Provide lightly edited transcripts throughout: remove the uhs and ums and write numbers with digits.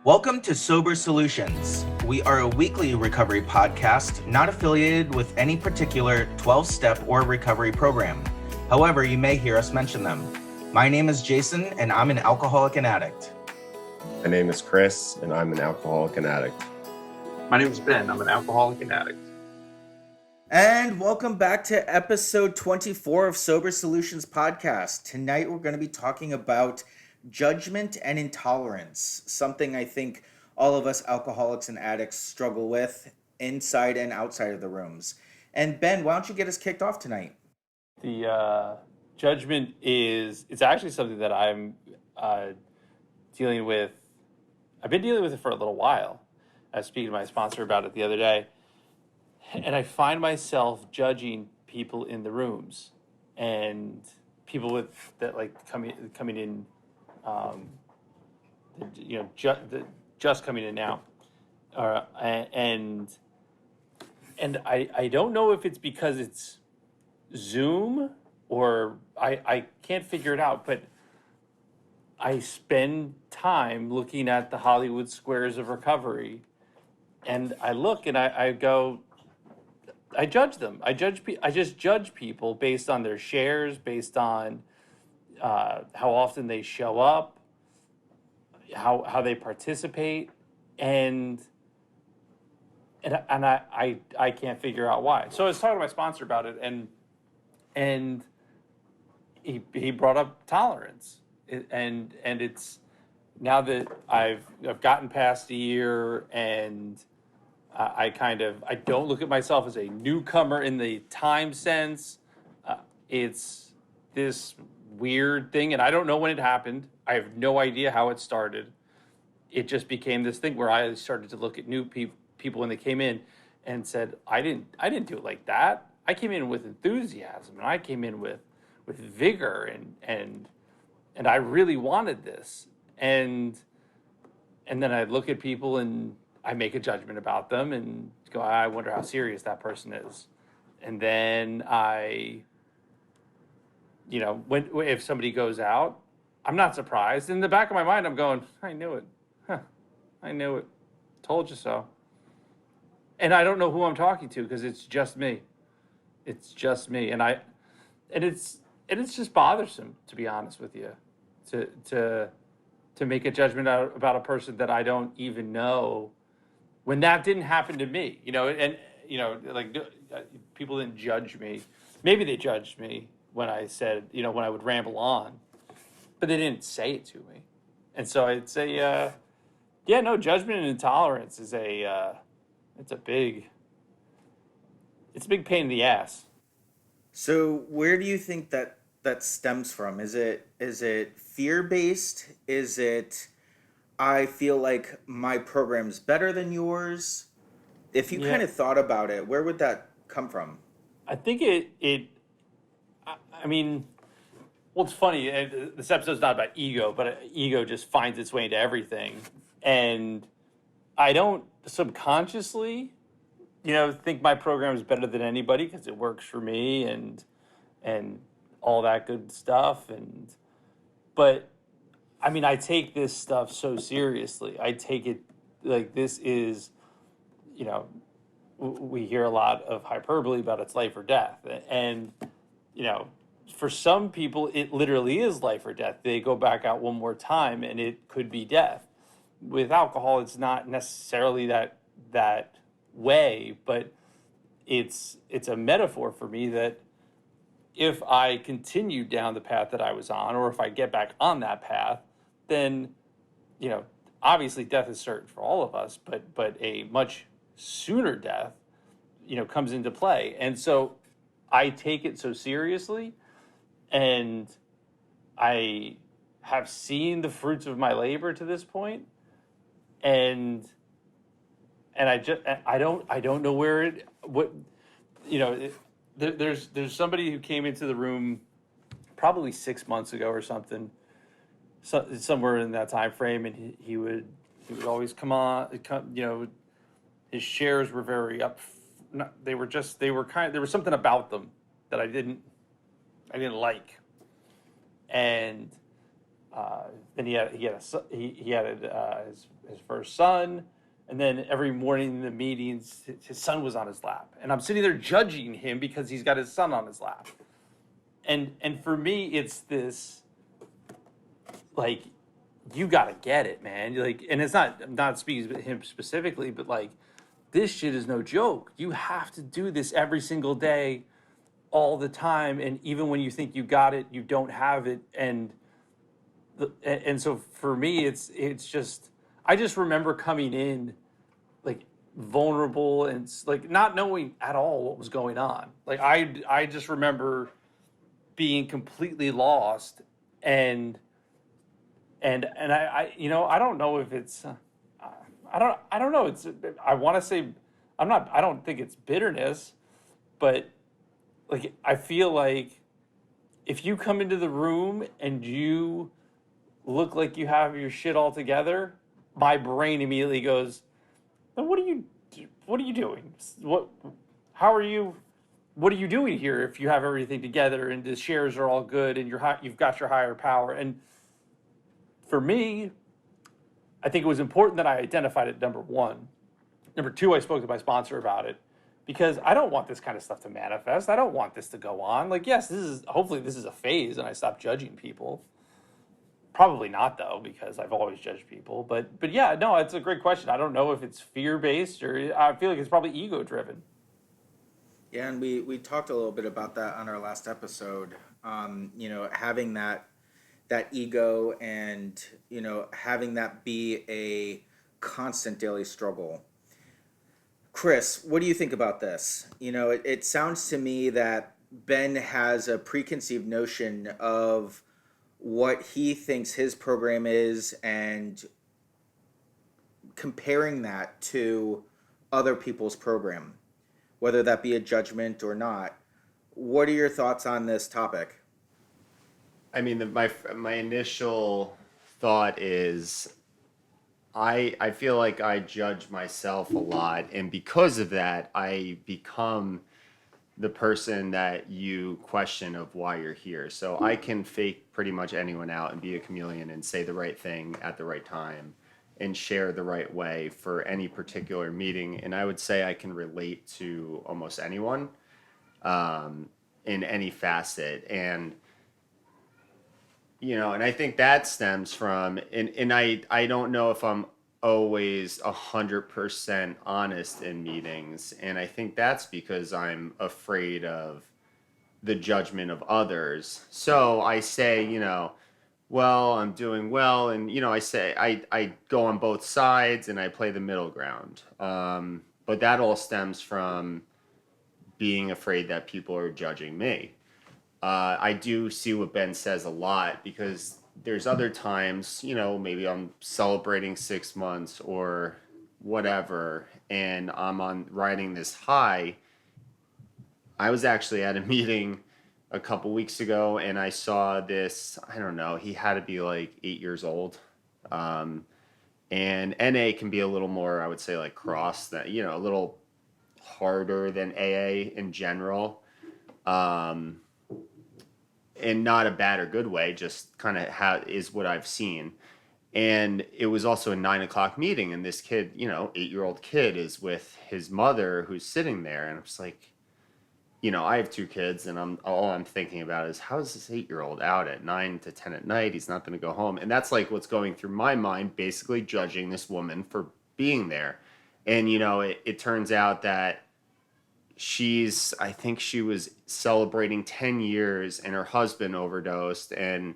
Welcome to Sober Solutions. We are a weekly recovery podcast not affiliated with any particular 12-step or recovery program. However, you may hear us mention them. My name is Jason, and I'm an alcoholic and addict. My name is Chris, and I'm an alcoholic and addict. My name is Ben. I'm an alcoholic and addict. And welcome back to episode 24 of Sober Solutions podcast. Tonight we're going to be talking about judgment and intolerance, something I think all of us alcoholics and addicts struggle with inside and outside of the rooms. And Ben, why don't you get us kicked off tonight? The judgment it's actually something that I'm dealing with. I've been dealing with it for a little while. I was speaking to my sponsor about it the other day, and I find myself judging people in the rooms and people that coming in. Just coming in now, and I don't know if it's because it's Zoom or I can't figure it out, but I spend time looking at the Hollywood squares of recovery, and I look and I go, I judge them. I just judge people based on their shares, based on how often they show up, how they participate, and I can't figure out why. So I was talking to my sponsor about it, and he brought up tolerance, and it's now that I've gotten past a year, and I don't look at myself as a newcomer in the time sense. It's this weird thing, and I don't know when it happened. I have no idea how it started. It just became this thing where I started to look at new people when they came in and said, I didn't do it like that. I came in with enthusiasm, and I came in with vigor, and I really wanted this. And then I look at people and I make a judgment about them and go, I wonder how serious that person is. And then if somebody goes out, I'm not surprised. In the back of my mind, I'm going, I knew it. I knew it. Told you so. And I don't know who I'm talking to because it's just me. It's just me. And it's just bothersome, to be honest with you, to make a judgment about a person that I don't even know when that didn't happen to me. People didn't judge me. Maybe they judged me when I said, when I would ramble on, but they didn't say it to me. And so I'd say, judgment and intolerance is it's a big pain in the ass. So where do you think that stems from? Is it fear-based? Is it, I feel like my program's better than yours? If you kind of thought about it, where would that come from? I think it's funny. This episode's not about ego, but ego just finds its way into everything. And I don't subconsciously, think my program is better than anybody because it works for me and all that good stuff. But I take this stuff so seriously. I take it like this is, we hear a lot of hyperbole about it's life or death. And, for some people, it literally is life or death. They go back out one more time and it could be death. With alcohol, it's not necessarily that way, but it's a metaphor for me that if I continue down the path that I was on, or if I get back on that path, then, obviously death is certain for all of us, but a much sooner death, comes into play. And so I take it so seriously, and I have seen the fruits of my labor to this point, and I don't know where there's somebody who came into the room probably 6 months ago or something, somewhere in that time frame, and he would always come, his shares were very up. There was something about them that I didn't like, and then he had his first son, and then every morning in the meetings, his son was on his lap, and I'm sitting there judging him because he's got his son on his lap, and for me, it's this, like, you gotta get it, man. Like, and it's not, I'm not speaking to him specifically, but like, this shit is no joke. You have to do this every single day, all the time, and even when you think you got it, you don't have it, and so for me, it's just, I just remember coming in like vulnerable and like not knowing at all what was going on. Like I just remember being completely lost, and I I don't know if it's I don't know, it's, I want to say, I don't think it's bitterness, but like I feel like if you come into the room and you look like you have your shit all together, my brain immediately goes, "Then what are you doing? How are you? What are you doing here if you have everything together and the shares are all good and you've got your higher power?" And for me, I think it was important that I identified it, number one. Number two, I spoke to my sponsor about it because I don't want this kind of stuff to manifest. I don't want this to go on. Like, yes, hopefully this is a phase and I stop judging people. Probably not, though, because I've always judged people. But yeah, no, it's a great question. I don't know if it's fear-based or I feel like it's probably ego-driven. Yeah, and we talked a little bit about that on our last episode. Having that ego and having that be a constant daily struggle. Chris, what do you think about this? It sounds to me that Ben has a preconceived notion of what he thinks his program is and comparing that to other people's program, whether that be a judgment or not. What are your thoughts on this topic? I mean, my initial thought is I feel like I judge myself a lot, and because of that, I become the person that you question of why you're here. So I can fake pretty much anyone out and be a chameleon and say the right thing at the right time and share the right way for any particular meeting. And I would say I can relate to almost anyone in any facet. And and I think that stems from, and I don't know if I'm always 100% honest in meetings, and I think that's because I'm afraid of the judgment of others. So I say, well, I'm doing well, and I say I go on both sides and I play the middle ground. But that all stems from being afraid that people are judging me. I do see what Ben says a lot because there's other times, maybe I'm celebrating 6 months or whatever, and I'm riding this high. I was actually at a meeting a couple weeks ago and I saw this, I don't know, he had to be like 8 years old. And NA can be a little more, I would say, like cross, that, a little harder than AA in general. And not a bad or good way, just kind of is what I've seen. And it was also a 9 o'clock meeting, and this kid, 8-year-old kid, is with his mother who's sitting there, and I'm just like, I have 2 kids, and all I'm thinking about is how is this 8-year-old out at 9 to 10 at night? He's not going to go home, and that's like what's going through my mind, basically judging this woman for being there. And it turns out that I think she was celebrating 10 years and her husband overdosed, and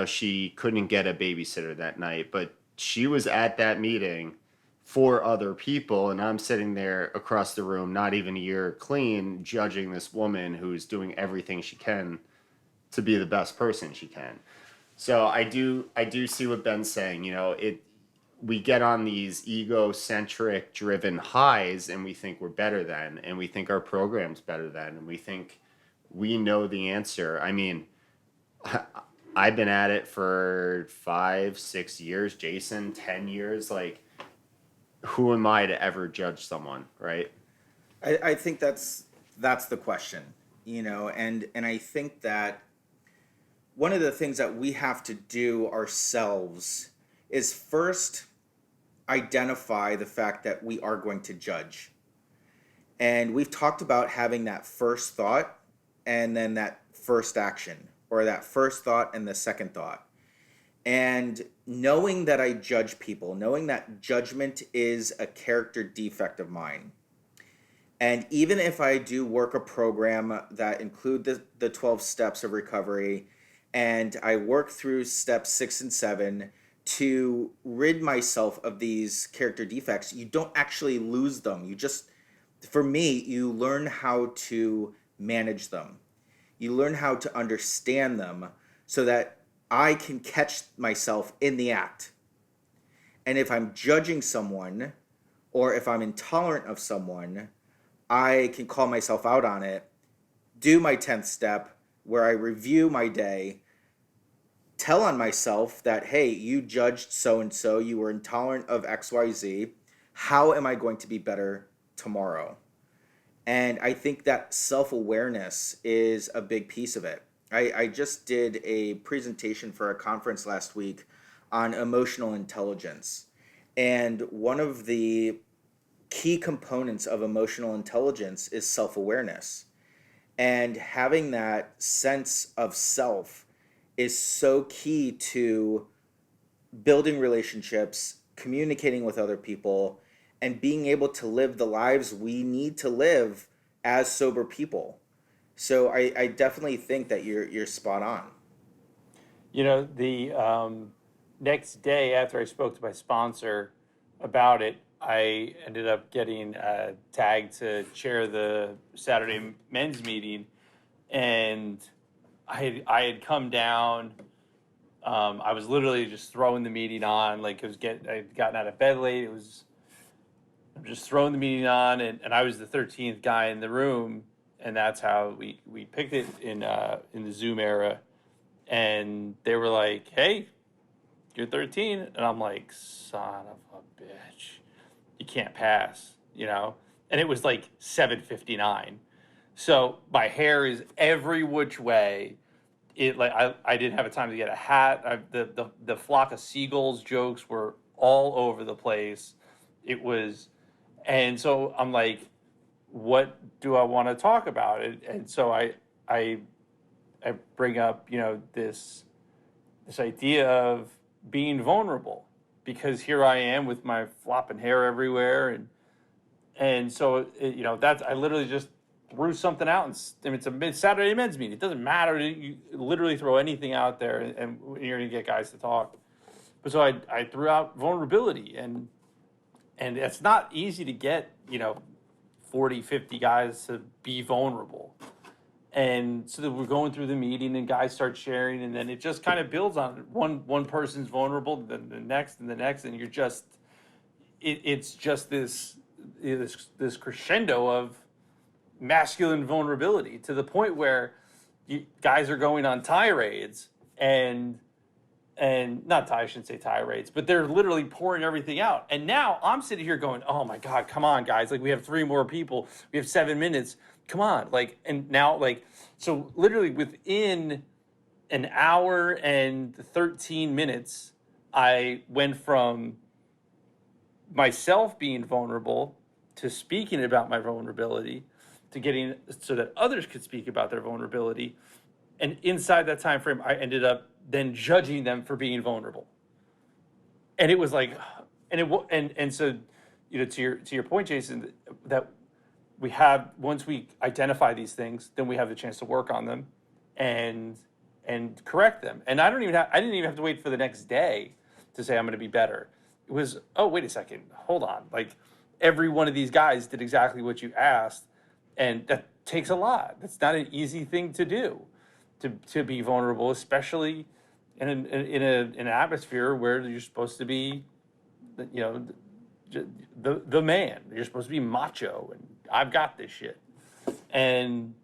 she couldn't get a babysitter that night, but she was at that meeting for other people, and I'm sitting there across the room, not even a year clean, judging this woman who's doing everything she can to be the best person she can. So I do see what Ben's saying. We get on these egocentric driven highs and we think we're better than, and we think our program's better than, and we think we know the answer. I mean, I've been at it for 5-6 years, Jason 10 years. Like, who am I to ever judge someone, right? I think that's the question, and I think that one of the things that we have to do ourselves is first identify the fact that we are going to judge. And we've talked about having that first thought and then that first action, or that first thought and the second thought. And knowing that I judge people, knowing that judgment is a character defect of mine. And even if I do work a program that include the 12 steps of recovery, and I work through steps 6 and 7 to rid myself of these character defects, you don't actually lose them. You just, for me, you learn how to manage them. You learn how to understand them so that I can catch myself in the act. And if I'm judging someone, or if I'm intolerant of someone, I can call myself out on it, do my 10th step where I review my day, tell on myself that, hey, you judged so-and-so, you were intolerant of XYZ. How am I going to be better tomorrow? And I think that self-awareness is a big piece of it. I just did a presentation for a conference last week on emotional intelligence. And one of the key components of emotional intelligence is self-awareness. And having that sense of self is so key to building relationships, communicating with other people, and being able to live the lives we need to live as sober people. So I definitely think that you're spot on. You know, the next day after I spoke to my sponsor about it, I ended up getting tagged to chair the Saturday men's meeting, and I had come down. I was literally just throwing the meeting on, like I'd gotten out of bed late. I'm just throwing the meeting on, and I was the 13th guy in the room, and that's how we picked it in the Zoom era. And they were like, "Hey, you're 13," and I'm like, "Son of a bitch, you can't pass," you know. And it was like 7:59, so my hair is every which way. I didn't have a time to get a hat. The flock of seagulls jokes were all over the place. It was, and so I'm like, what do I want to talk about? And so I bring up, you know, this idea of being vulnerable, because here I am with my flopping hair everywhere, and so you know, that's, I literally just threw something out, and it's a Saturday men's meeting. It doesn't matter. You literally throw anything out there, and you're gonna get guys to talk. But so I threw out vulnerability, and it's not easy to get, you know, 40, 50 guys to be vulnerable. And so that we're going through the meeting, and guys start sharing, and then it just kind of builds on it. One person's vulnerable, then the next, and the next, and you're just, it's just this crescendo of masculine vulnerability, to the point where guys are going on tirades, and not, I shouldn't say tirades, but they're literally pouring everything out. And now I'm sitting here going, oh my God, come on, guys. Like, we have 3 more people. We have 7 minutes. Come on. Like, and now, like, so literally within an hour and 13 minutes, I went from myself being vulnerable to speaking about my vulnerability, to getting so that others could speak about their vulnerability. And inside that time frame, I ended up then judging them for being vulnerable. And it was like, and so, you know, to your point, Jason, that we have, once we identify these things, then we have the chance to work on them and correct them. And I didn't even have to wait for the next day to say I'm going to be better. It was, oh, wait a second, hold on. Like, every one of these guys did exactly what you asked, and that takes a lot. That's not an easy thing to do, to be vulnerable, especially in an atmosphere where you're supposed to be, you know, the man. You're supposed to be macho, and I've got this shit. And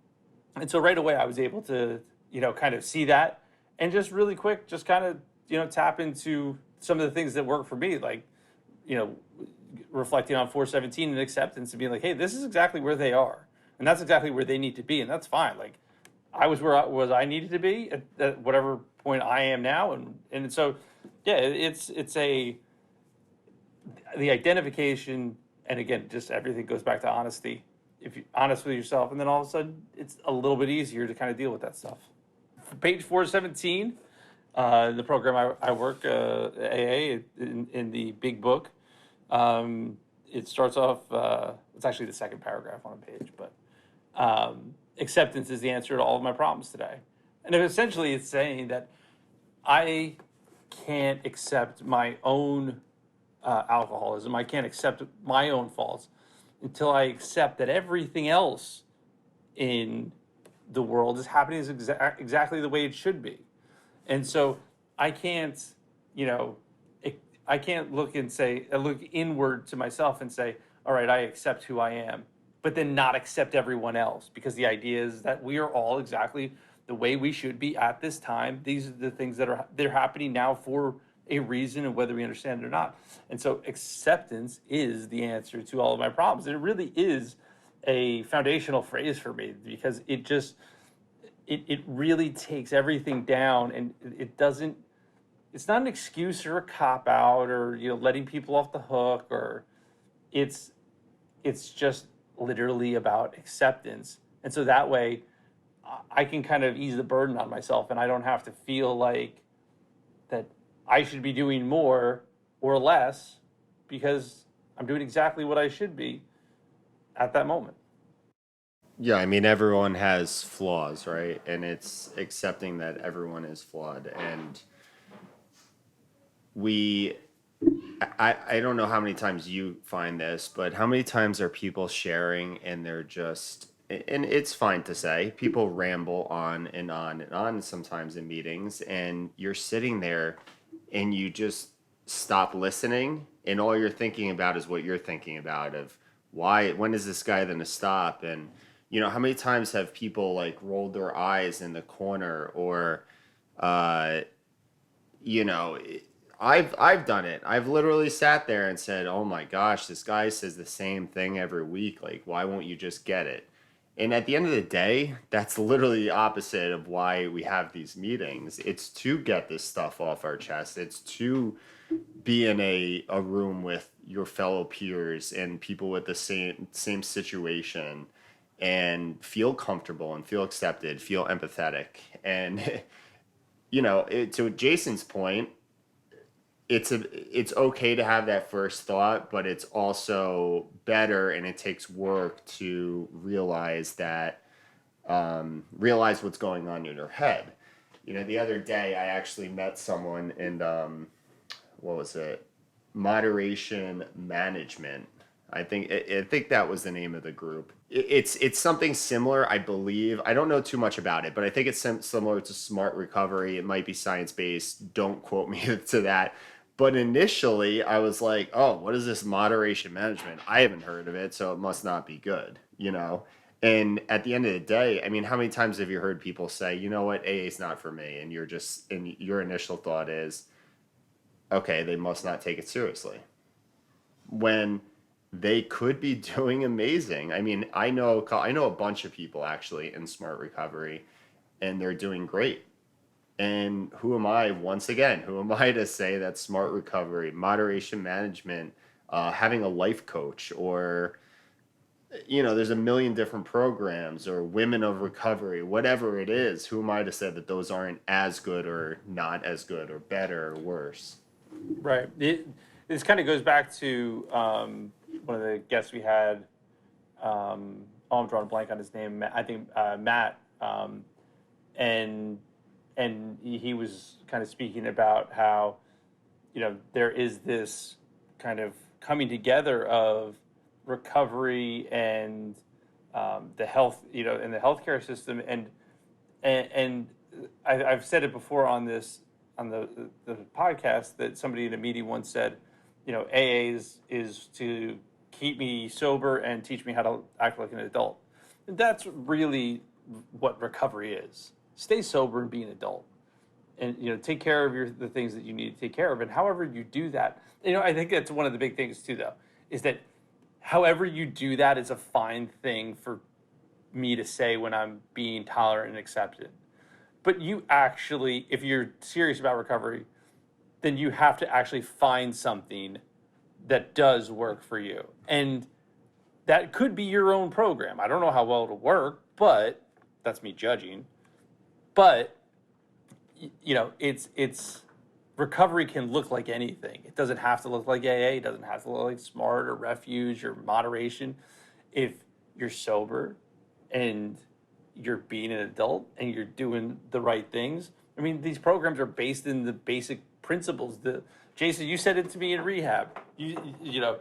so right away I was able to, you know, kind of see that, and just really quick, just kind of, you know, tap into some of the things that work for me, like, you know, reflecting on 417 and acceptance, and being like, hey, this is exactly where they are, and that's exactly where they need to be, and that's fine. Like, I was where I needed to be at whatever point I am now, and so yeah, it's the identification, and again, just everything goes back to honesty. If you're honest with yourself, and then all of a sudden it's a little bit easier to kind of deal with that stuff. Page 417, the program I work, AA, in the big book. It starts off, it's actually the second paragraph on a page, but acceptance is the answer to all of my problems today. And essentially it's saying that I can't accept my own alcoholism. I can't accept my own faults until I accept that everything else in the world is happening exactly the way it should be. And so I can't, I can't look inward to myself and say, all right, I accept who I am, but then not accept everyone else, because the idea is that we are all exactly the way we should be at this time. These are the things they're happening now for a reason, and whether we understand it or not. And so acceptance is the answer to all of my problems. And it really is a foundational phrase for me, because it just, it really takes everything down, and it's not an excuse or a cop out, or, letting people off the hook, or it's just literally about acceptance. And so that way I can kind of ease the burden on myself, and I don't have to feel like that I should be doing more or less, because I'm doing exactly what I should be at that moment. Yeah, I mean, everyone has flaws, right? And it's accepting that everyone is flawed. And I don't know how many times you find this, but how many times are people sharing and they're just, and it's fine to say, people ramble on and on and on sometimes in meetings, and you're sitting there and you just stop listening, and all you're thinking about is what you're thinking about, of when is this guy going to stop? And how many times have people like rolled their eyes in the corner, or I've done it. I've literally sat there and said, "Oh my gosh, this guy says the same thing every week. Like, why won't you just get it?" And at the end of the day, that's literally the opposite of why we have these meetings. It's to get this stuff off our chest. It's to be in a room with your fellow peers and people with the same situation, and feel comfortable and feel accepted, feel empathetic. And to Jason's point, it's okay to have that first thought, but it's also better, and it takes work to realize what's going on in your head. The other day I actually met someone in what was it? Moderation Management. I think that was the name of the group. It's something similar, I believe. I don't know too much about it, but I think it's similar to Smart Recovery. It might be science-based. Don't quote me to that. But initially, I was like, oh, what is this moderation management? I haven't heard of it, so it must not be good, And at the end of the day, I mean, how many times have you heard people say, you know what, AA is not for me? And your initial thought is, okay, they must not take it seriously, when they could be doing amazing. I mean, I know a bunch of people actually in Smart Recovery, and they're doing great. And who am I to say that Smart Recovery, moderation management, having a life coach, or there's a million different programs, or women of recovery, whatever it is, who am I to say that those aren't as good, or not as good, or better, or worse? Right. This kind of goes back to one of the guests we had. I'm drawing a blank on his name. I think Matt, and he was kind of speaking about how there is this kind of coming together of recovery and the health, in the healthcare system, and I've said it before on the podcast, that somebody in a meeting once said, AA is to keep me sober and teach me how to act like an adult. And that's really what recovery is. Stay sober and be an adult, and take care of the things that you need to take care of. And however you do that, I think that's one of the big things too, though, is that however you do that is a fine thing for me to say when I'm being tolerant and accepted. But you actually, if you're serious about recovery, then you have to actually find something that does work for you. And that could be your own program. I don't know how well it'll work, but that's me judging. But it's recovery can look like anything. It doesn't have to look like AA. It doesn't have to look like SMART or Refuge or moderation. If you're sober and you're being an adult and you're doing the right things. I mean, these programs are based in the basic principles. Jason, you said it to me in rehab. You know,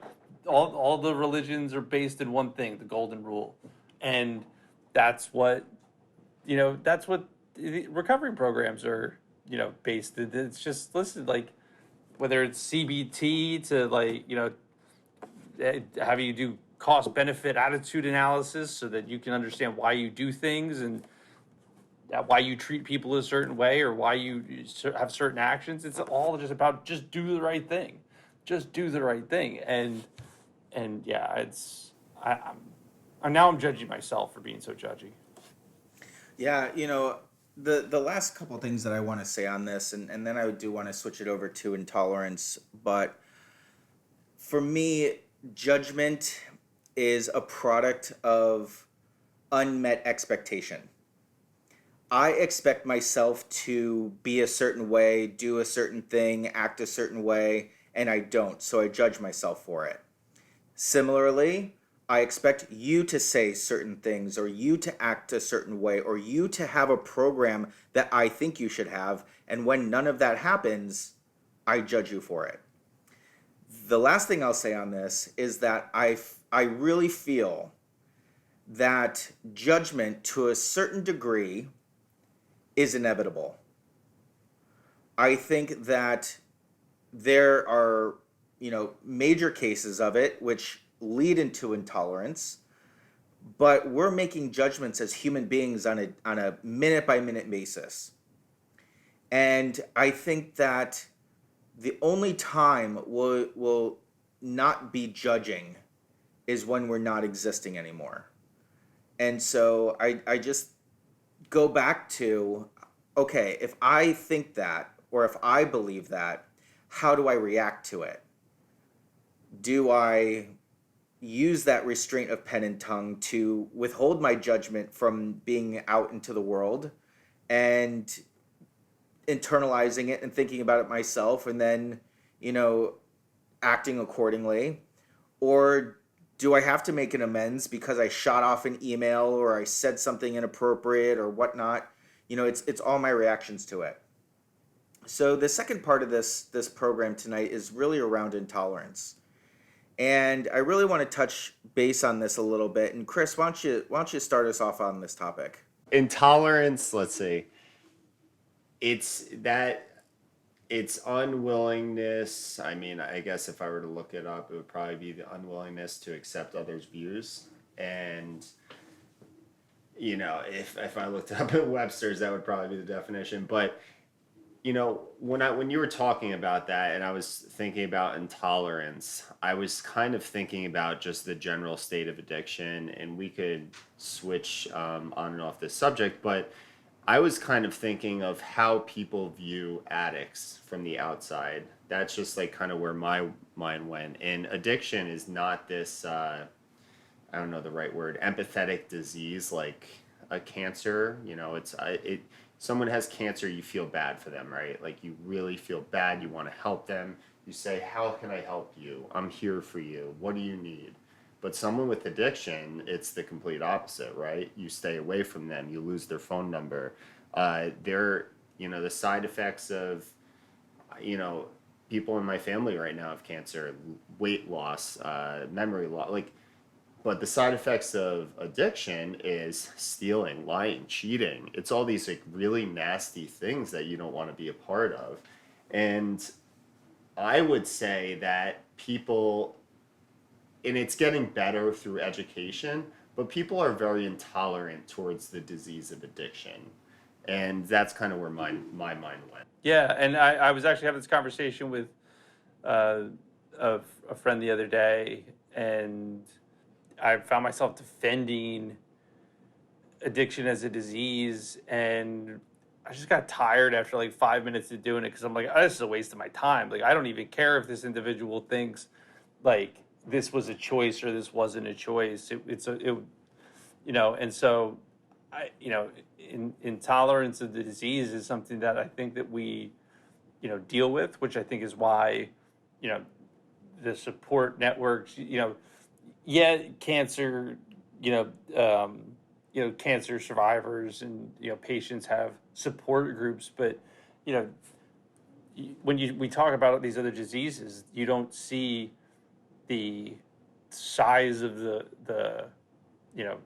all the religions are based in one thing, the golden rule. And that's what the recovery programs are, based in. It's just, listen, like, whether it's CBT to, like, have you do cost benefit attitude analysis so that you can understand why you do things and why you treat people a certain way or why you have certain actions. It's all just about just do the right thing. Just do the right thing. And yeah, I'm judging myself for being so judgy. Yeah, the last couple things that I want to say on this, and then I do want to switch it over to intolerance, but for me, judgment is a product of unmet expectation. I expect myself to be a certain way, do a certain thing, act a certain way, and I don't, so I judge myself for it. Similarly, I expect you to say certain things, or you to act a certain way, or you to have a program that I think you should have, and when none of that happens, I judge you for it. The last thing I'll say on this is that I really feel that judgment to a certain degree is inevitable. I think that there are, major cases of it which lead into intolerance, but we're making judgments as human beings on a minute by minute basis. And I think that the only time we'll not be judging is when we're not existing anymore. And so I just go back to, okay, if I think that, or if I believe that, how do I react to it? Do I use that restraint of pen and tongue to withhold my judgment from being out into the world and internalizing it and thinking about it myself and then, acting accordingly? Or do I have to make an amends because I shot off an email or I said something inappropriate or whatnot? It's all my reactions to it. So the second part of this program tonight is really around intolerance. And I really want to touch base on this a little bit. And Chris, why don't you start us off on this topic? Intolerance, let's see. It's unwillingness. I mean, I guess if I were to look it up, it would probably be the unwillingness to accept others' views. And, if I looked it up at Webster's, that would probably be the definition. But, when you were talking about that and I was thinking about intolerance, I was kind of thinking about just the general state of addiction, and we could switch on and off this subject, but I was kind of thinking of how people view addicts from the outside. That's just like kind of where my mind went. And addiction is not this, I don't know the right word, empathetic disease like a cancer. Someone has cancer, you feel bad for them, right? Like you really feel bad. You want to help them. You say, how can I help you? I'm here for you. What do you need? But someone with addiction, it's the complete opposite, right? You stay away from them. You lose their phone number. The side effects of, people in my family right now have cancer, weight loss, memory loss, but the side effects of addiction is stealing, lying, cheating. It's all these really nasty things that you don't want to be a part of. And I would say that people, and it's getting better through education, but people are very intolerant towards the disease of addiction. And that's kind of where my mind went. Yeah, and I was actually having this conversation with a friend the other day, and I found myself defending addiction as a disease, and I just got tired after like 5 minutes of doing it because I'm like, oh, this is a waste of my time. Like, I don't even care if this individual thinks like this was a choice or this wasn't a choice. And so intolerance of the disease is something that I think that we, deal with, which I think is why, you know, the support networks, cancer, cancer survivors and, patients have support groups, but, when we talk about these other diseases, you don't see the size of the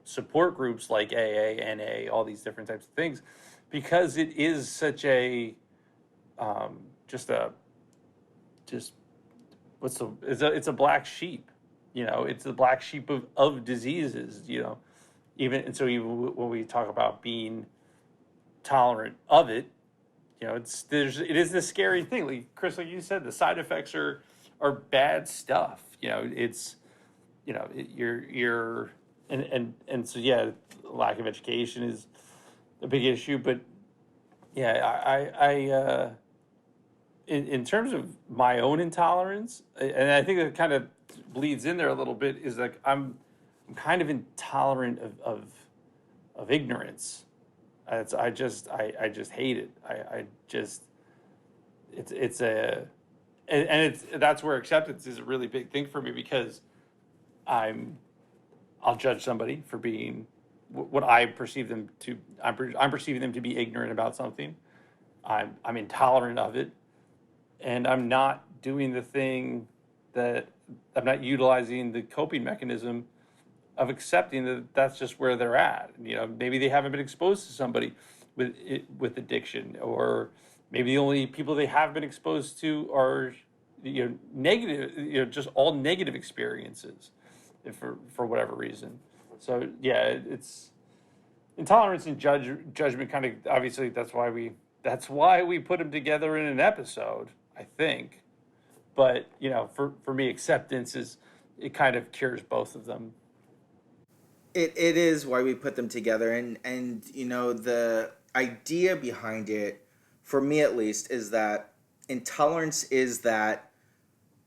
support groups like AA, NA, all these different types of things, because it is such a just it's a black sheep, it's the black sheep of diseases, even when we talk about being tolerant of it, it is this scary thing, like Chris, like you said, the side effects are bad stuff. You're and so yeah, lack of education is a big issue, but yeah, I in terms of my own intolerance, and I think that kind of bleeds in there a little bit, is like I'm kind of intolerant of ignorance. I just hate it. I just it's a and it's that's where acceptance is a really big thing for me, because I'll judge somebody for being what I perceive them to. I'm perceiving them to be ignorant about something. I'm intolerant of it, and I'm not doing the thing that I'm not utilizing the coping mechanism of accepting that that's just where they're at. Maybe they haven't been exposed to somebody with addiction, or maybe the only people they have been exposed to are negative, just all negative experiences, for whatever reason. So yeah, it's intolerance and judgment kind of, obviously that's why we put them together in an episode, I think. But for me, acceptance it kind of cures both of them. It is why we put them together, and the idea behind it, for me at least, is that intolerance is that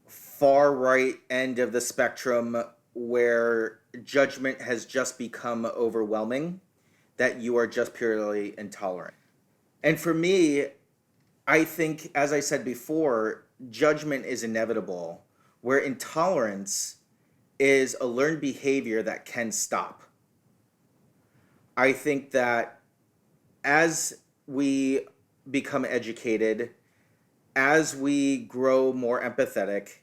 far right end of the spectrum where judgment has just become overwhelming, that you are just purely intolerant. And for me, I think, as I said before, judgment is inevitable, where intolerance is a learned behavior that can stop. I think that as we become educated, as we grow more empathetic,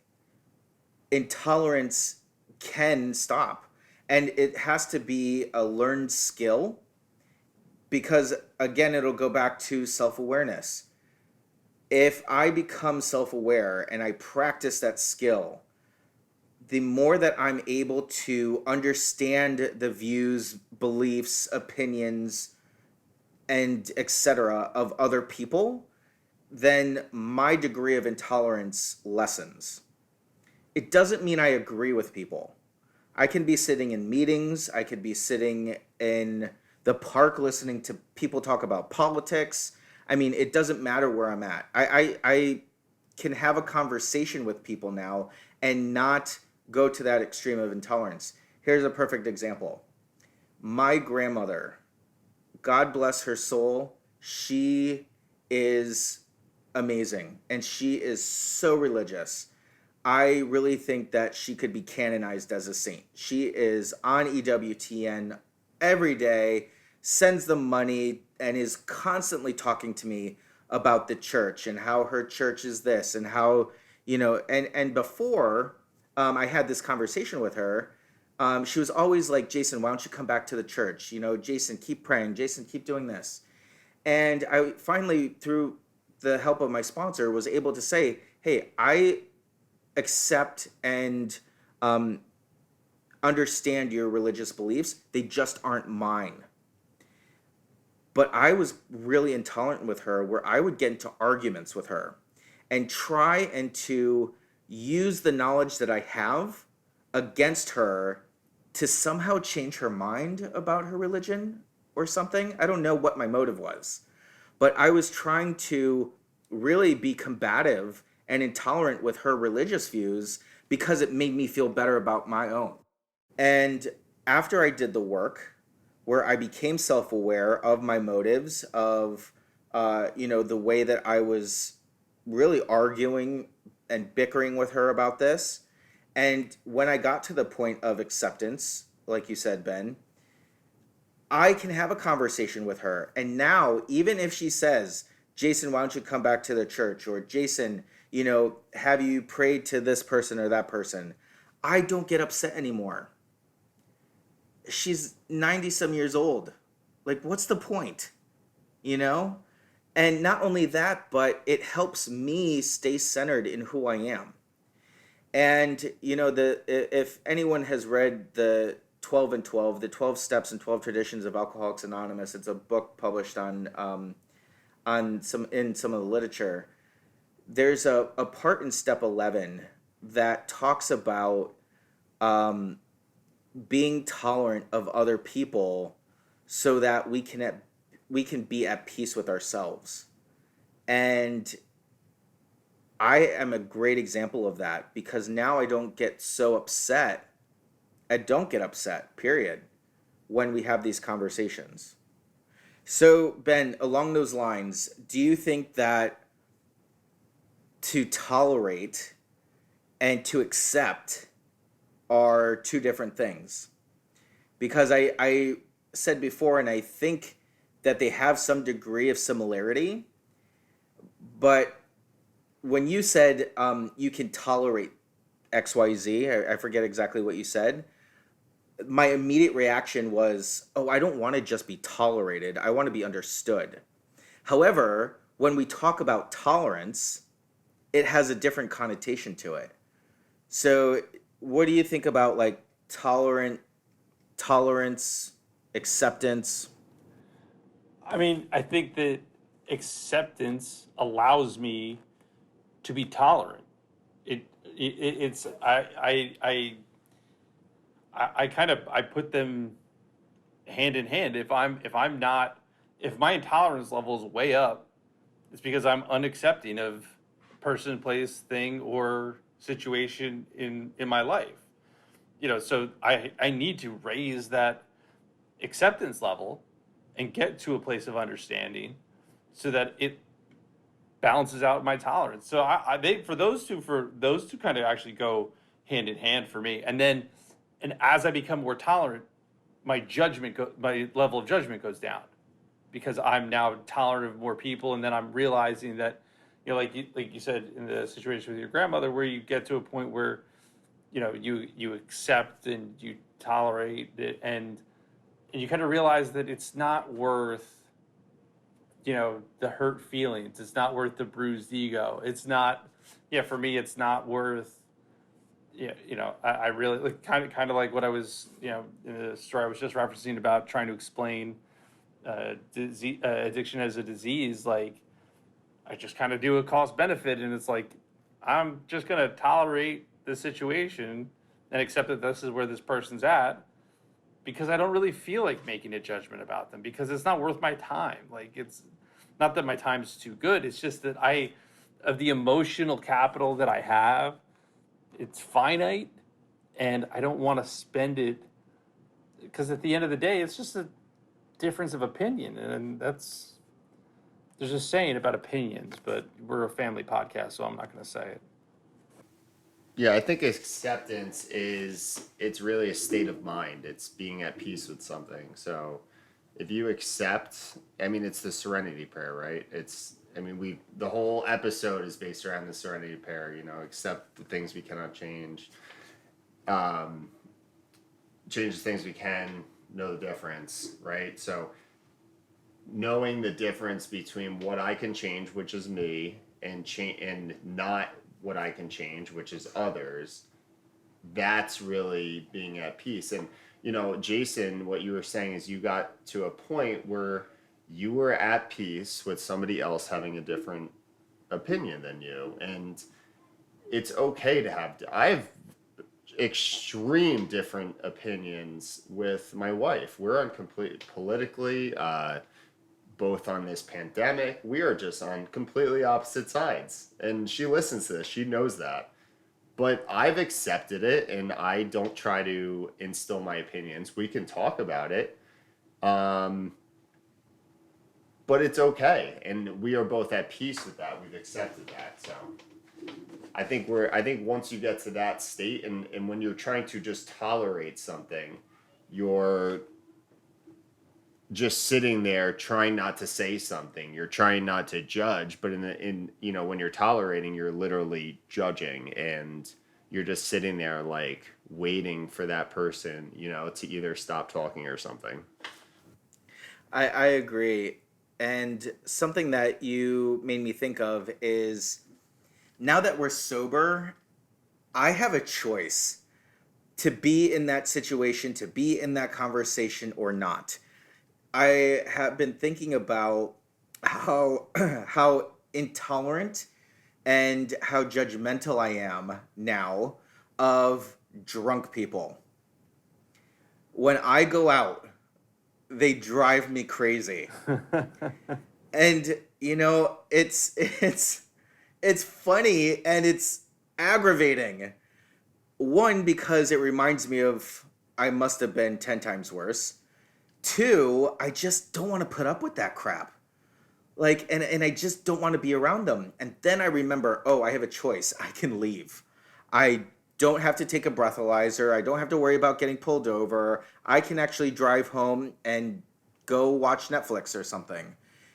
intolerance can stop. And it has to be a learned skill, because, again, it'll go back to self-awareness. If I become self-aware and I practice that skill, the more that I'm able to understand the views, beliefs, opinions, and etc. of other people, then my degree of intolerance lessens. It doesn't mean I agree with people. I can be sitting in meetings, I could be sitting in the park listening to people talk about politics. I mean, it doesn't matter where I'm at. I can have a conversation with people now and not go to that extreme of intolerance. Here's a perfect example. My grandmother, God bless her soul, she is amazing, and she is so religious. I really think that she could be canonized as a saint. She is on EWTN every day, sends them money, and is constantly talking to me about the church and how her church is this and how, and before I had this conversation with her, she was always like, Jason, why don't you come back to the church? Jason, keep praying. Jason, keep doing this. And I finally, through the help of my sponsor, was able to say, hey, I accept and understand your religious beliefs. They just aren't mine. But I was really intolerant with her, where I would get into arguments with her and try and to use the knowledge that I have against her to somehow change her mind about her religion or something. I don't know what my motive was, but I was trying to really be combative and intolerant with her religious views because it made me feel better about my own. And after I did the work, where I became self-aware of my motives, of the way that I was really arguing and bickering with her about this, and when I got to the point of acceptance, like you said, Ben, I can have a conversation with her. And now, even if she says, Jason, why don't you come back to the church? Or Jason, have you prayed to this person or that person? I don't get upset anymore. She's 90 some years old. Like, what's the point? And not only that, but it helps me stay centered in who I am. And if anyone has read the 12 and 12, the 12 Steps and 12 Traditions of Alcoholics Anonymous, it's a book published on some of the literature. There's a part in step 11 that talks about being tolerant of other people so that we can be at peace with ourselves. And I am a great example of that, because now I don't get so upset. I don't get upset, period, when we have these conversations. So, Ben, along those lines, do you think that to tolerate and to accept are two different things? Because I said before, and I think that they have some degree of similarity, but when you said you can tolerate XYZ, I forget exactly what you said, my immediate reaction was, oh, I don't want to just be tolerated. I want to be understood. However, when we talk about tolerance, it has a different connotation to it. So what do you think about like tolerance, acceptance? I mean, I think that acceptance allows me to be tolerant. It's I put them hand in hand. If my intolerance level is way up, it's because I'm unaccepting of person, place, thing, or situation in my life. So I need to raise that acceptance level and get to a place of understanding so that it balances out my tolerance. So for those two kind of actually go hand in hand for me. And as I become more tolerant, my level of judgment goes down, because I'm now tolerant of more people. And then I'm realizing that, like you said in the situation with your grandmother, where you get to a point where, you accept and you tolerate it, and you kind of realize that it's not worth, the hurt feelings. It's not worth the bruised ego. It's not, for me, it's not worth, I really like kind of like what I was, in the story I was just referencing about trying to explain addiction as a disease. Like, I just kind of do a cost benefit, and it's like, I'm just going to tolerate the situation and accept that this is where this person's at, because I don't really feel like making a judgment about them, because it's not worth my time. Like, it's not that my time's too good. It's just that of the emotional capital that I have, it's finite, and I don't want to spend it, because at the end of the day, it's just a difference of opinion. And there's a saying about opinions, but we're a family podcast, so I'm not going to say it. Yeah, I think acceptance it's really a state of mind. It's being at peace with something. So if you accept, I mean, it's the Serenity Prayer, right? The whole episode is based around the Serenity Prayer, accept the things we cannot change, change the things we can, know the difference, right? So knowing the difference between what I can change, which is me, and not what I can change, which is others, that's really being at peace. And Jason, what you were saying is you got to a point where you were at peace with somebody else having a different opinion than you, and it's okay to have. extreme different opinions with my wife. We're on complete politically, both on this pandemic. We are just on completely opposite sides. And she listens to this. She knows that. But I've accepted it, and I don't try to instill my opinions. We can talk about it. But it's okay. And we are both at peace with that. We've accepted that. So I think once you get to that state, and when you're trying to just tolerate something, you're just sitting there trying not to say something. You're trying not to judge, but when you're tolerating, you're literally judging, and you're just sitting there like waiting for that person, to either stop talking or something. I agree. And something that you made me think of is, now that we're sober, I have a choice to be in that situation, to be in that conversation or not. I have been thinking about how intolerant and how judgmental I am now of drunk people. When I go out, they drive me crazy. And it's funny and it's aggravating. One, because it reminds me of I must have been 10 times worse. Two, I just don't want to put up with that crap. And I just don't want to be around them. And then I remember, I have a choice. I can leave. I don't have to take a breathalyzer. I don't have to worry about getting pulled over. I can actually drive home and go watch Netflix or something.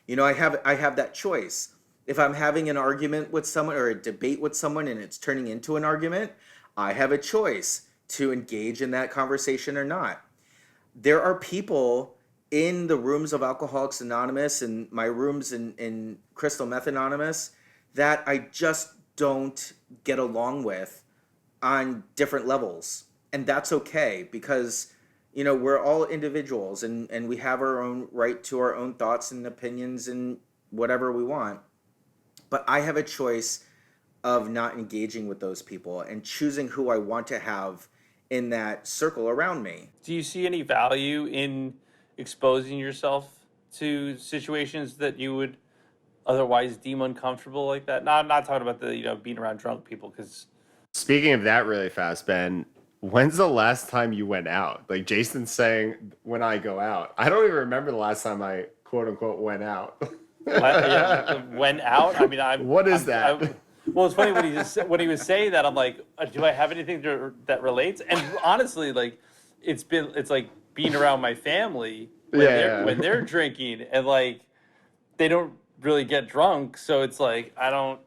I have that choice. If I'm having an argument with someone or a debate with someone and it's turning into an argument, I have a choice to engage in that conversation or not. There are people in the rooms of Alcoholics Anonymous and my rooms in Crystal Meth Anonymous that I just don't get along with on different levels. And that's okay, because, we're all individuals and we have our own right to our own thoughts and opinions and whatever we want. But I have a choice of not engaging with those people and choosing who I want to have in that circle around me. Do you see any value in exposing yourself to situations that you would otherwise deem uncomfortable like that? No, I'm not talking about the being around drunk people, because Speaking of that really fast, Ben, when's the last time you went out? Like Jason's saying, when I go out. I don't even remember the last time I quote unquote went out. went out. I mean, what is that? Well, it's funny when he was saying that, I'm like, do I have anything that relates? And honestly, like, it's like being around my family when they're drinking, and like they don't really get drunk, so it's like I don't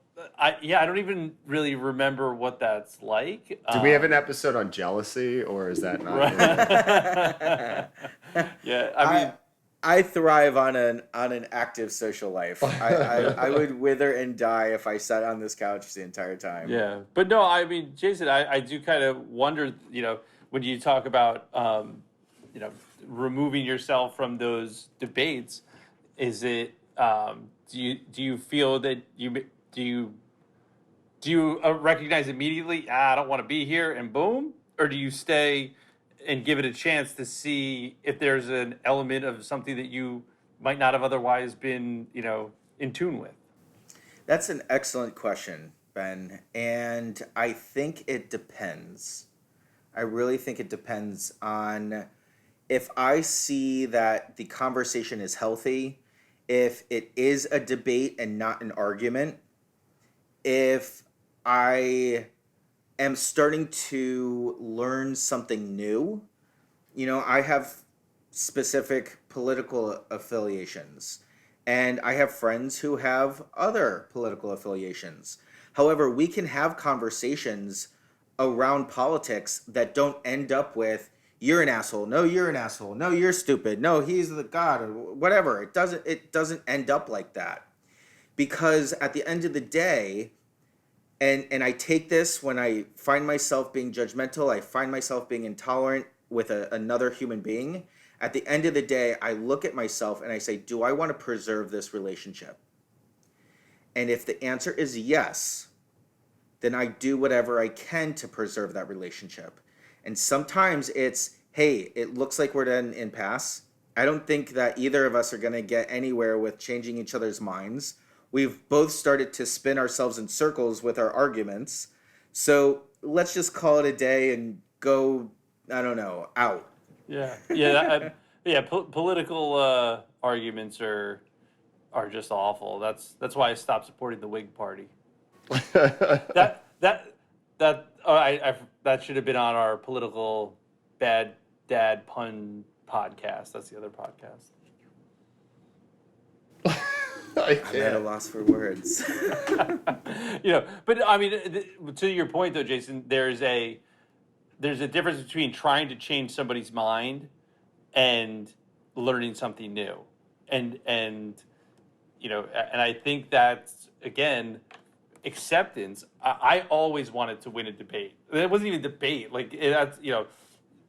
even really remember what that's like. Do we have an episode on jealousy, or is that not? Right. Yeah, I mean, I thrive on an active social life. I would wither and die if I sat on this couch the entire time. Yeah, but no, I mean, Jason, I do kind of wonder, when you talk about, removing yourself from those debates, is it, do you feel that do you recognize immediately, I don't want to be here, and boom, or do you stay and give it a chance to see if there's an element of something that you might not have otherwise been, in tune with? That's an excellent question, Ben. And I think it depends. I really think it depends on if I see that the conversation is healthy, if it is a debate and not an argument, if I am starting to learn something new. I have specific political affiliations, and I have friends who have other political affiliations. However, we can have conversations around politics that don't end up with, you're an asshole, no, you're an asshole, no, you're stupid, no, he's the god, or whatever. It doesn't end up like that. Because at the end of the day, and I take this when I find myself being judgmental, I find myself being intolerant with another human being. At the end of the day, I look at myself and I say, do I want to preserve this relationship? And if the answer is yes, then I do whatever I can to preserve that relationship. And sometimes it's, hey, it looks like we're at an impasse. I don't think that either of us are going to get anywhere with changing each other's minds. We've both started to spin ourselves in circles with our arguments. So let's just call it a day and go, I don't know, out. Yeah, yeah. Political arguments are just awful. That's why I stopped supporting the Whig Party. That that should have been on our political bad dad pun podcast. That's the other podcast. I'm at a loss for words. But I mean, to your point though, Jason, there's a difference between trying to change somebody's mind and learning something new, and I think that's again acceptance. I always wanted to win a debate. It wasn't even a debate.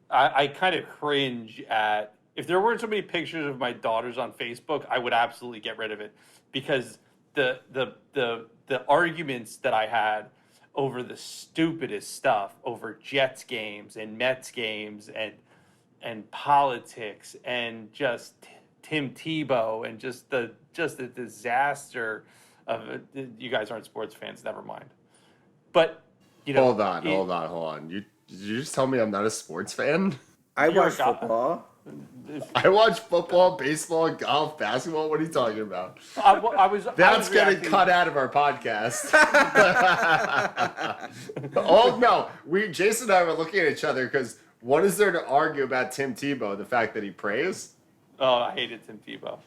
I kind of cringe at, if there weren't so many pictures of my daughters on Facebook, I would absolutely get rid of it, because the arguments that I had over the stupidest stuff, over Jets games and Mets games and politics and just Tim Tebow and just the disaster of it. You guys aren't sports fans, never mind. But hold on. Did you just tell me I'm not a sports fan? I watch football. I watch football, baseball, golf, basketball. What are you talking about? That's getting cut out of our podcast. Oh no, Jason and I were looking at each other because what is there to argue about Tim Tebow? The fact that he prays? Oh, I hated Tim Tebow.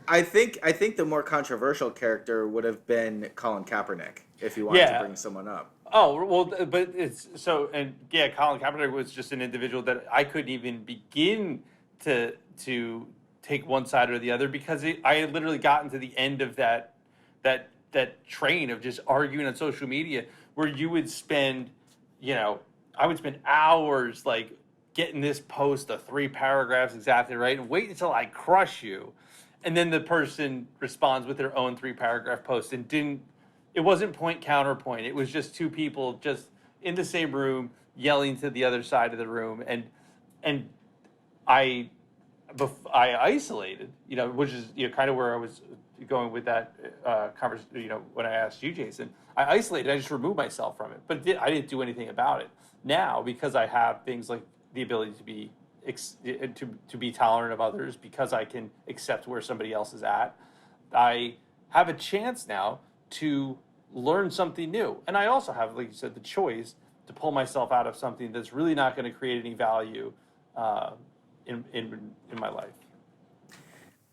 I think the more controversial character would have been Colin Kaepernick, if you wanted to bring someone up. Oh, well, but it's so, and yeah, Colin Kaepernick was just an individual that I couldn't even begin to take one side or the other, because I had literally gotten to the end of that train of just arguing on social media, where you would spend, I would spend hours like getting this post of 3 paragraphs exactly right, and wait until I crush you, and then the person responds with their own 3-paragraph post, and it wasn't point counterpoint. It was just 2 people just in the same room yelling to the other side of the room, and I isolated, which is kind of where I was going with that conversation. When I asked you, Jason, I isolated. I just removed myself from it, but I didn't do anything about it. Now, because I have things like the ability to be tolerant of others, because I can accept where somebody else is at, I have a chance now to learn something new. And I also have, like you said, the choice to pull myself out of something that's really not going to create any value in my life.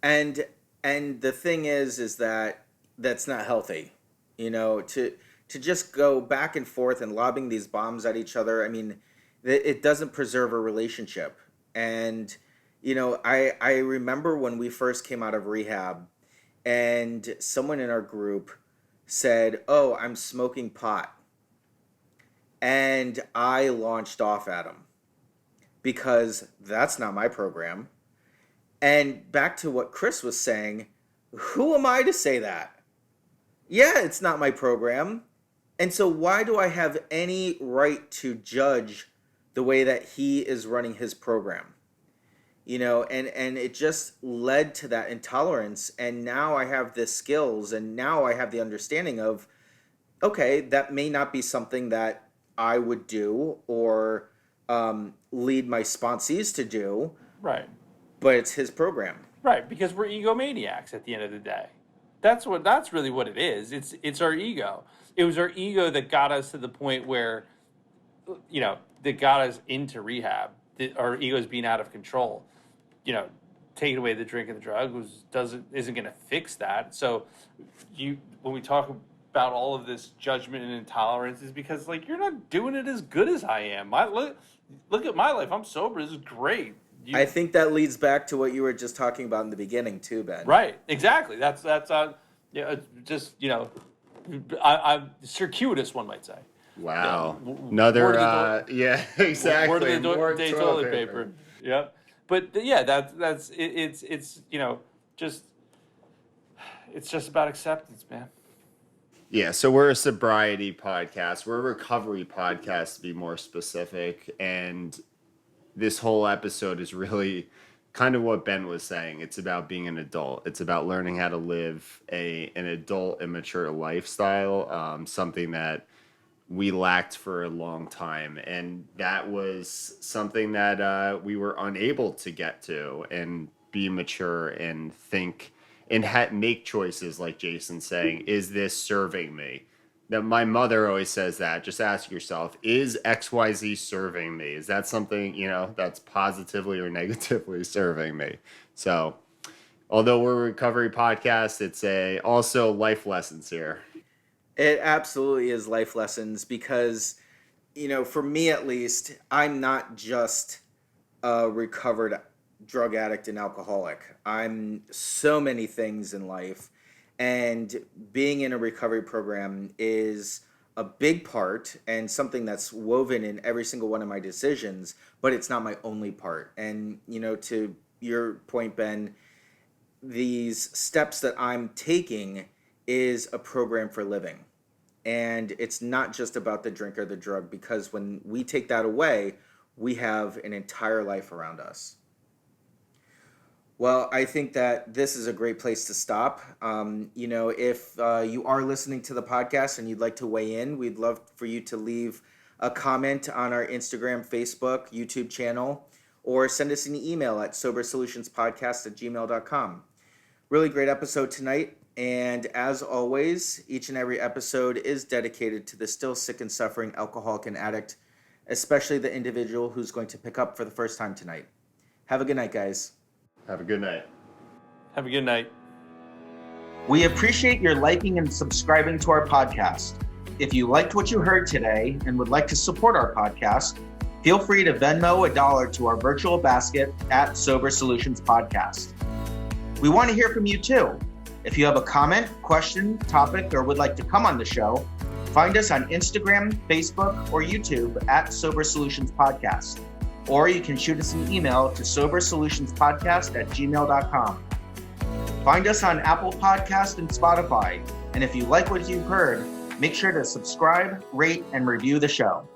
And the thing is that that's not healthy, to just go back and forth and lobbing these bombs at each other. I mean, it doesn't preserve a relationship. And I remember when we first came out of rehab, and someone in our group said, "Oh, I'm smoking pot." And I launched off at him, because that's not my program. And back to what Chris was saying, who am I to say that? Yeah, it's not my program. And so why do I have any right to judge the way that he is running his program? And it just led to that intolerance. And now I have the skills, and now I have the understanding of, okay, that may not be something that I would do or lead my sponsees to do. Right. But it's his program. Right, because we're egomaniacs at the end of the day. That's really what it is. It's our ego. It was our ego that got us to the point where, that got us into rehab. Our ego is being out of control. Taking away the drink and the drug isn't going to fix that. So, when we talk about all of this judgment and intolerance, is because you're not doing it as good as I am. Look at my life. I'm sober. This is great. I think that leads back to what you were just talking about in the beginning too, Ben. Right. Exactly. That's just I'm circuitous, one might say. Wow. Another yeah, exactly. Word of the day, toilet paper. Yep. But yeah, that's it's just about acceptance, man. Yeah, so we're a sobriety podcast. We're a recovery podcast, to be more specific. And this whole episode is really kind of what Ben was saying. It's about being an adult. It's about learning how to live an adult, immature lifestyle, something that we lacked for a long time. And that was something that we were unable to get to and be mature and think and make choices, like Jason's saying. Is this serving me? That my mother always says that. Just ask yourself, is XYZ serving me? Is that something, that's positively or negatively serving me? So although we're a recovery podcast, it's also life lessons here. It absolutely is life lessons because, for me at least, I'm not just a recovered drug addict and alcoholic. I'm so many things in life, and being in a recovery program is a big part and something that's woven in every single one of my decisions, but it's not my only part. And, to your point, Ben, these steps that I'm taking is a program for living. And it's not just about the drink or the drug, because when we take that away, we have an entire life around us. Well, I think that this is a great place to stop. If you are listening to the podcast and you'd like to weigh in, we'd love for you to leave a comment on our Instagram, Facebook, YouTube channel, or send us an email at sobersolutionspodcast@gmail.com. Really great episode tonight. And as always, each and every episode is dedicated to the still sick and suffering alcoholic and addict, especially the individual who's going to pick up for the first time tonight. Have a good night, guys. Have a good night. Have a good night. We appreciate your liking and subscribing to our podcast. If you liked what you heard today and would like to support our podcast, feel free to Venmo $1 to our virtual basket at Sober Solutions Podcast. We want to hear from you too. If you have a comment, question, topic, or would like to come on the show, find us on Instagram, Facebook, or YouTube at Sober Solutions Podcast. Or you can shoot us an email to sobersolutionspodcast@gmail.com. Find us on Apple Podcast and Spotify. And if you like what you've heard, make sure to subscribe, rate, and review the show.